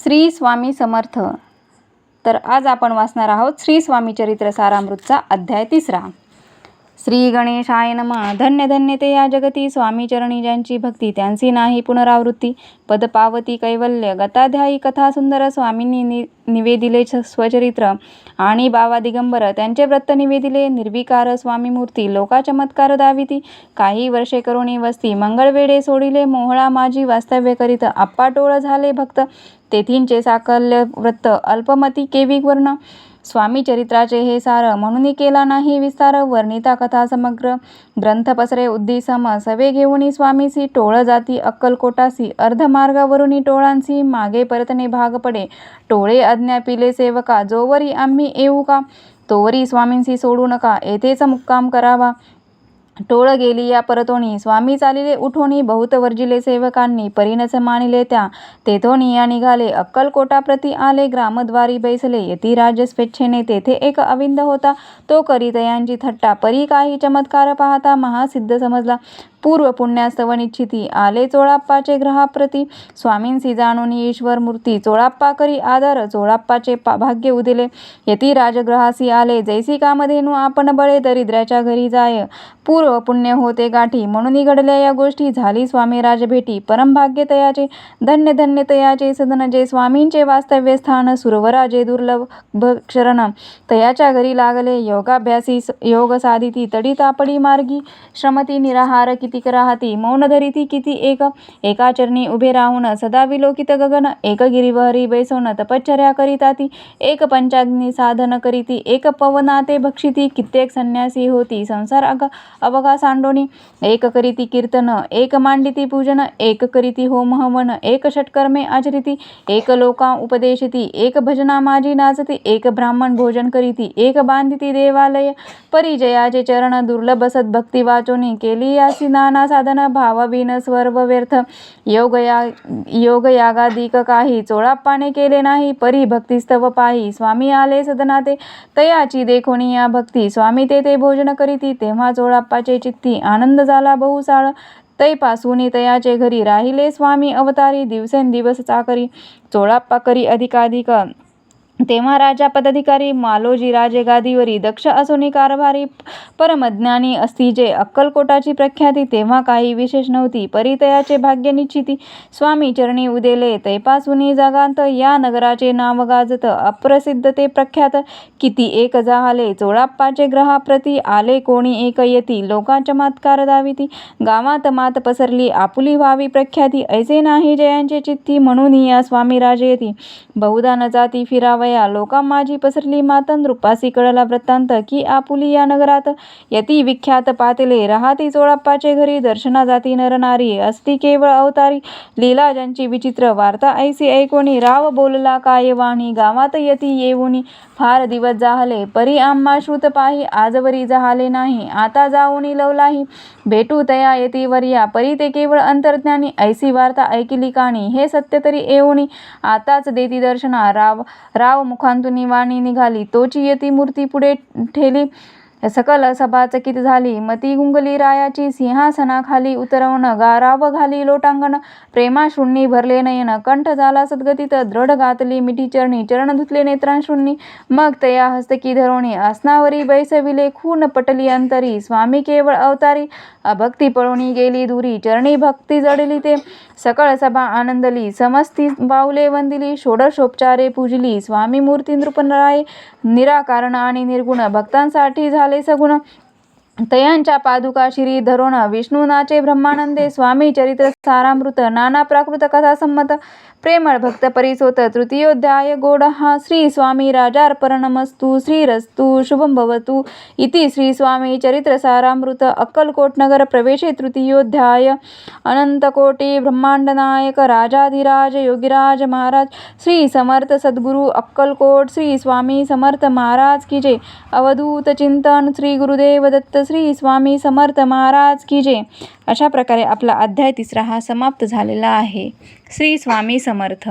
श्री स्वामी समर्थ. तर आज आपण वाचणार आहोत श्री स्वामी चरित्र सारामृतचा अध्याय 3. श्री गणेशाय नमः. धन्य धन्य ते या जगती स्वामी चरणी ज्यांची भक्ती, त्यांची नाही पुनरावृत्ती. पद पावती कैवल्य गताध्यायी कथा सुंदर. स्वामींनी निवेदिले स्वचरित्र आणि बावा दिगंबर, त्यांचे व्रत निवेदिले. निर्विकार स्वामी मूर्ती लोका चमत्कार दाविती. काही वर्षे करुणी वस्ती मंगळवेडे सोडिले. मोहळा माझी वास्तव्य करीत आप्पा टोळ झाले भक्त. तेथींचे साकल्य व्रत अल्पमती केवी वर्ण. स्वामी चरित्राचे हे सार म्हणून केला नाही विस्तार. वर्णिता कथा समग्र ग्रंथ पसरे उद्दिसम. सवे घेऊनी स्वामीसी टोळ जाती अक्कलकोटासी. अर्धमार्गावरुनी टोळांसी मागे परतणे भाग पडे. टोळे आज्ञा पिले सेवका, जोवरी आम्ही येऊ का. तोवरी स्वामींसी सोडू नका, येथेच मुक्काम करावा. टोळ गेली या परतोणी, स्वामी चालिले उठोणी. बहुत वर्जिले सेवकांनी, परीनच मानिले त्या. तेथोनी या निघाले अक्कलकोटाप्रती आले. ग्रामद्वारी बैसले यतिराज स्वेच्छेने. तेथे एक अविंद होता, तो करी तयांची थट्टा. परी काही चमत्कार पाहता महासिद्ध समजला. पूर्व पुण्यास्तव निश्चिती. आले चोळाप्पाचे ग्रहाप्रती. स्वामींसी जाणून ईश्वर मूर्ती. चोळाप्पा करी आदर, चोळाप्पाचे भाग्य उदिले. यतिराज ग्रहासी आले, जैसी कामधेनू आपण बळे. दरिद्राच्या घरी जाय, पूर्व पुण्य होते गाठी. म्हणून घडल्या या गोष्टी, झाली स्वामी राजभेटी. परमभाग्य तयाचे, धन्य धन्य तयाचे सदन. जे स्वामींचे वास्तव्य स्थान, सुरवराजे दुर्लभ शरण. तयाच्या घरी लागले योगाभ्यासी, योग साधिती. तडी तापडी मार्गी श्रमती. निराहार किती राहती, मौन धरिती किती एक. एका चरणी उभे राहून सदा विलोकित गगन. एक गिरीवरी बैसवून तपश्चर्या करीताती. एक पंचाग्नी साधन करीती. एक पवनाते भक्षिती. कित्येक संन्यासी होती संसार अवघा सांडोनी. एक करीती कीर्तन, एक मांडिती पूजन. एक करीती होम हवन, एक षटकर्मे आचरिती. एक लोका उपदेशिती, एक भजना माझी नाचती. एक ब्राह्मण भोजन करीती, एक बांधिती देवालय. परिजयाचे चरण दुर्लभ सद्भक्ती वाचोनी. केली यासी नाना साधन, भावविन सर्व व्यर्थ. योग यागादिक काही, चोळाप्पाने केले नाही. परी भक्तिस्तव पाही, स्वामी आले सदनाते. तयाची देखोनी या भक्ती, स्वामी ते भोजन करीती. तेव्हा चोळाप्पाचे चित्ती आनंद झाला बहुसाळ. तैपासूनी तयाचे घरी राहिले स्वामी अवतारी. दिवसेंदिवस चाकरी, चोळाप्पा करी अधिकाधिक. तेव्हा राजा पदाधिकारी. मालोजी राजे गादीवरी, दक्ष असोनी कारभारी. परमज्ञानी असती जे अक्कलकोटाची प्रख्याती. तेव्हा काही विशेष नव्हती, परितयाचे भाग्य निश्चिती. स्वामी चरणी उदेले तैपासूनी जगांत. या नगराचे नाव गाजत, अप्रसिद्ध ते प्रख्यात. किती एक जाहले चोळाप्पाचे ग्रहाप्रती. आले कोणी एक येती, लोका चमत्कार दाविती. गावात मात पसरली, आपुली व्हावी प्रख्याती. ऐसे नाही जयांचे चित्ती, म्हणून या स्वामी राजे येती. बहुधा न जाती फिरावया, लोका माझी पसरली मातन. रूपासी कळला वृत्तांत, की आपुली या नगरात. यती विख्यात पातले, राहती चोळाप्पाचे घरी. दर्शना जाती नर नारी, असती केवळ अवतारी. लीला ज्यांची विचित्र, वार्ता ऐसी ऐकोनी. राव बोलला काय वाणी, गावात यती येऊनी. फार दिवस जाहले, परी आम्हा श्रुत पाही. आजवरी जाहले नाही, आता जाऊनी लवलाही. भेटू तया येती वर्या, परी ते केवळ अंतर्ज्ञानी. ऐसी वार्ता ऐकिली काणी, हे सत्य तरी येऊनी. आताच देती दर्शना, राव मुखांतून वाणी निघाली. तोची यती मूर्ती पुढे ठेली. सकल सभा चकित झाली, मती गुंगली रायाची. सिंहासनाखाली उतरवून गाराव घाली लोटांगण. प्रेमाश्रूंनी भरले नयन, कंठ झाला सद्गतीत. दृढ घातली मिठी चरणी, चरण धुतले नेत्रांश्रूंनी. मग तया हस्तकी धरोणी, आसनावरी बैसविले. खून पटली अंतरी, स्वामी केवळ अवतारी. अभक्ती पळूनी गेली दुरी, चरणी भक्ती जडली ते. सकळ सभा आनंदली, समस्ती पाऊले वंदिली. षोडशोपचारे पूजली, स्वामी मूर्ती नृपराये. निराकारण आणि निर्गुण, भक्तांसाठी झाले सगुण. तयांच्या पादुका शिरी धरोण, विष्णू नाचे ब्रह्मानंदे. स्वामी चरित्र सारामृत, नाना प्राकृत कथा संमत. प्रेमळ भक्त परिसोत, तृतीयोध्याय गोड हा. श्री स्वामी राजार्पणमस्तु. श्रीरस्तु शुभं भवतु. इति श्री स्वामी चरित्र सारामृत. अक्कलकोट नगर प्रवेशे तृतीयोध्याय. अनंतकोटी ब्रह्मांड नायक राजाधिराज योगीराज महाराज श्री समर्थ सद्गुरु अक्कलकोट श्री स्वामी समर्थ महाराज की जय. अवधूत चिंतन श्री गुरुदेव दत्त श्री स्वामी समर्थ महाराज की जय. अशा प्रकारे आपला अध्याय 3 हा समाप्त झालेला आहे. श्री स्वामी समर्थ.